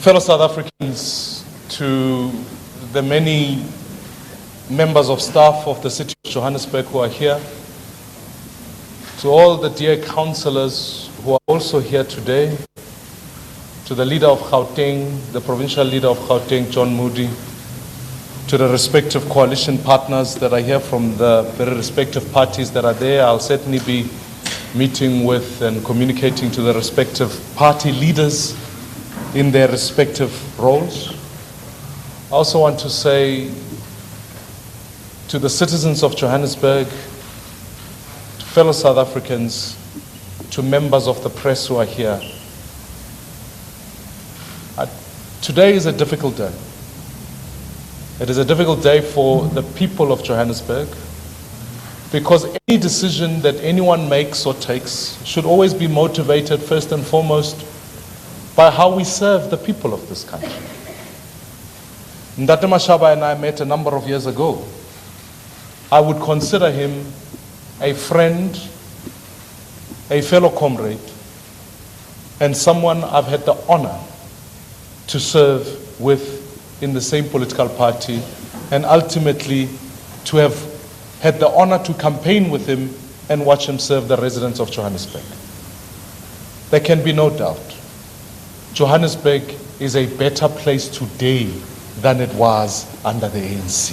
Fellow South Africans, to the many members of staff of the City of Johannesburg who are here, to all the dear councillors who are also here today, to the leader of Gauteng, the provincial leader of Gauteng, John Moody, to the respective coalition partners that are here from the very respective parties that are there. I'll certainly be meeting with and communicating to the respective party leaders in their respective roles. I also want to say to the citizens of Johannesburg, to fellow South Africans, to members of the press who are here, today is a difficult day. It is a difficult day for the people of Johannesburg, because any decision that anyone makes or takes should always be motivated first and foremost by how we serve the people of this country. Mmusi Maimane and I met a number of years ago. I would consider him a friend, a fellow comrade, and someone I've had the honor to serve with in the same political party, and ultimately to have had the honor to campaign with him and watch him serve the residents of Johannesburg. There can be no doubt, Johannesburg is a better place today than it was under the ANC.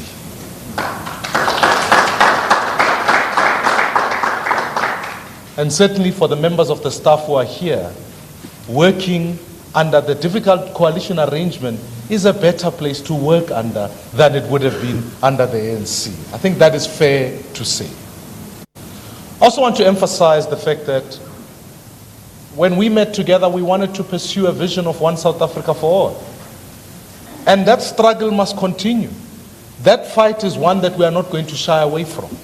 And certainly for the members of the staff who are here, working under the difficult coalition arrangement is a better place to work under than it would have been under the ANC. I think that is fair to say. I also want to emphasize the fact that when we met together, we wanted to pursue a vision of one South Africa for all. And that struggle must continue. That fight is one that we are not going to shy away from.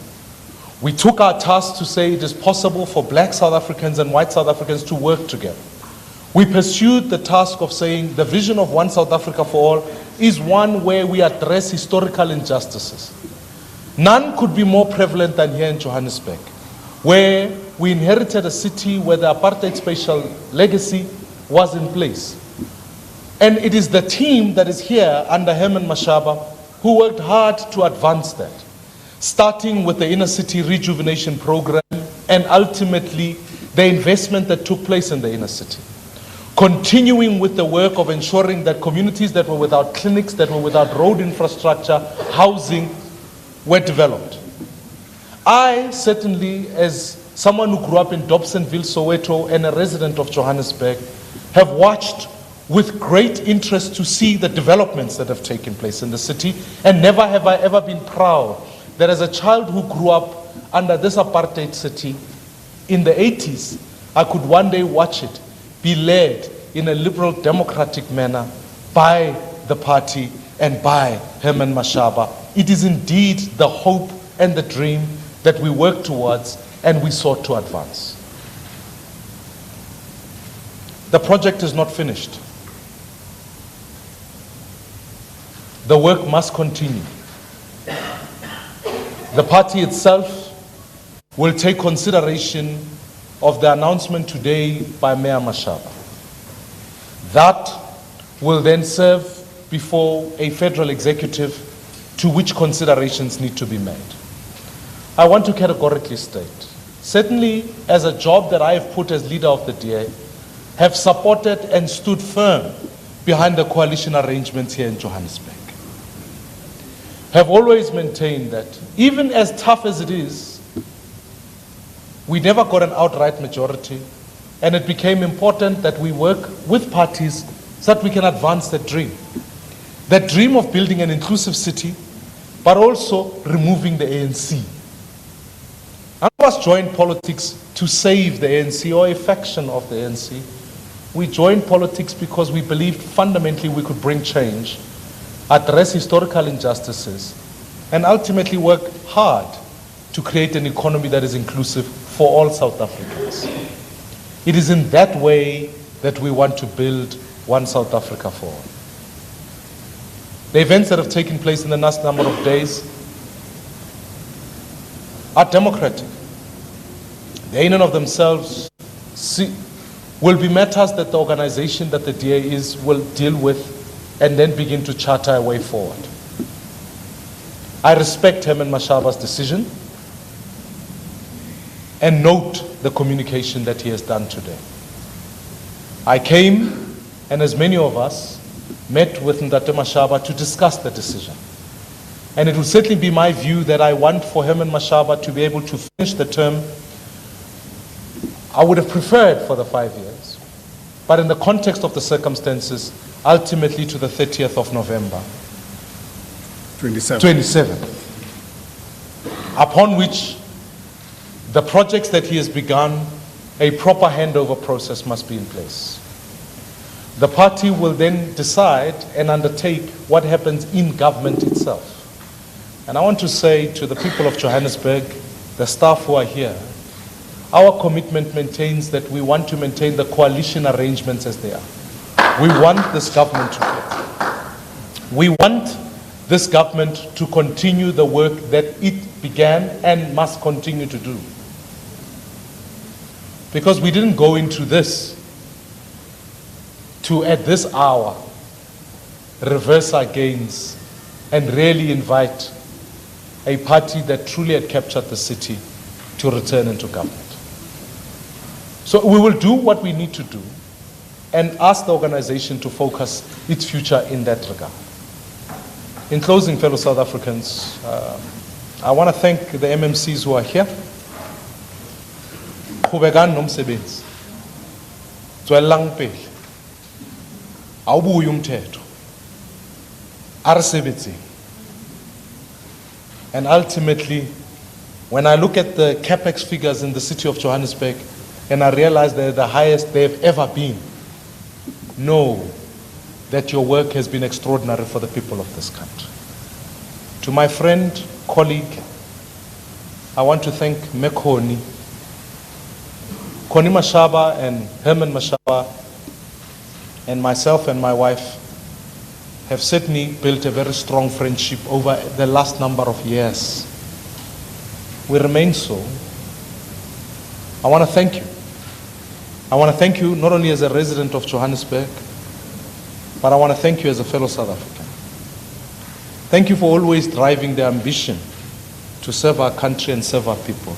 We took our task to say it is possible for black South Africans and white South Africans to work together. We pursued the task of saying the vision of one South Africa for all is one where we address historical injustices. None could be more prevalent than here in Johannesburg, where we inherited a city where the apartheid spatial legacy was in place. And it is the team that is here under Herman Mashaba who worked hard to advance that, starting with the inner city rejuvenation program and ultimately the investment that took place in the inner city. Continuing with the work of ensuring that communities that were without clinics, that were without road infrastructure, housing, were developed. I certainly, as someone who grew up in Dobsonville, Soweto, and a resident of Johannesburg, have watched with great interest to see the developments that have taken place in the city, and never have I ever been proud that as a child who grew up under this apartheid city in the 80s, I could one day watch it be led in a liberal democratic manner by the party and by Herman Mashaba. It is indeed the hope and the dream that we work towards and we sought to advance. The project is not finished. The work must continue. The party itself will take consideration of the announcement today by Mayor Mashaba. That will then serve before a federal executive to which considerations need to be made. I want to categorically state, certainly as a job that I have put as leader of the DA, have supported and stood firm behind the coalition arrangements here in Johannesburg. Have always maintained that even as tough as it is, we never got an outright majority, and it became important that we work with parties so that we can advance that dream. That dream of building an inclusive city, but also removing the ANC. None of us joined politics to save the ANC or a faction of the ANC. We joined politics because we believed fundamentally we could bring change, address historical injustices, and ultimately work hard to create an economy that is inclusive for all South Africans. It is in that way that we want to build one South Africa for all. The events that have taken place in the last number of days are democratic. They in and of themselves will be matters that the organization that the DA is will deal with and then begin to charter a way forward. I respect Herman Mashaba's decision and note the communication that he has done today. I came, and as many of us, met with Ndate Mashaba to discuss the decision. And it will certainly be my view that I want for Herman Mashaba to be able to finish the term. I would have preferred for the 5 years, but in the context of the circumstances, ultimately to the 30th of November. 27. Upon which the projects that he has begun, a proper handover process must be in place. The party will then decide and undertake what happens in government itself. And I want to say to the people of Johannesburg, the staff who are here, our commitment maintains that we want to maintain the coalition arrangements as they are. We want this government to work. We want this government to continue the work that it began and must continue to do. Because we didn't go into this to, at this hour, reverse our gains and really invite a party that truly had captured the city to return into government. So we will do what we need to do and ask the organization to focus its future in that regard. In closing, fellow South Africans, I want to thank the MMCs who are here. Qhubekani nomsebenzi. Tswellang pele. Awubuye umthetho. Arisebenzeni. And ultimately, when I look at the capex figures in the city of Johannesburg, and I realize they're the highest they've ever been, know that your work has been extraordinary for the people of this country. To my friend, colleague, I want to thank Mekoni, Koni Mashaba and Herman Mashaba, and myself and my wife have certainly built a very strong friendship over the last number of years. We remain so. I want to thank you. I want to thank you not only as a resident of Johannesburg, but I want to thank you as a fellow South African. Thank you for always driving the ambition to serve our country and serve our people.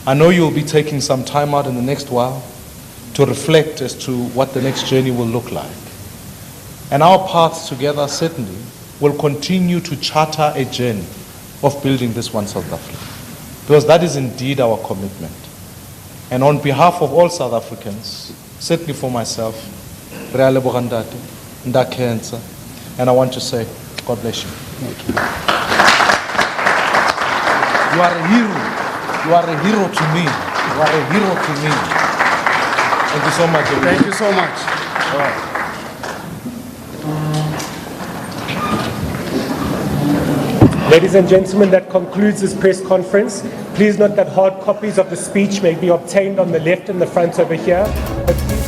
I know you'll be taking some time out in the next while to reflect as to what the next journey will look like. And our paths together certainly will continue to charter a journey of building this one South Africa. Because that is indeed our commitment. And on behalf of all South Africans, certainly for myself, and I want to say, God bless you. Thank you. You are a hero. You are a hero to me. You are a hero to me. Thank you so much. Thank you so much. All right. Ladies and gentlemen, that concludes this press conference. Please note that hard copies of the speech may be obtained on the left and the front over here. But please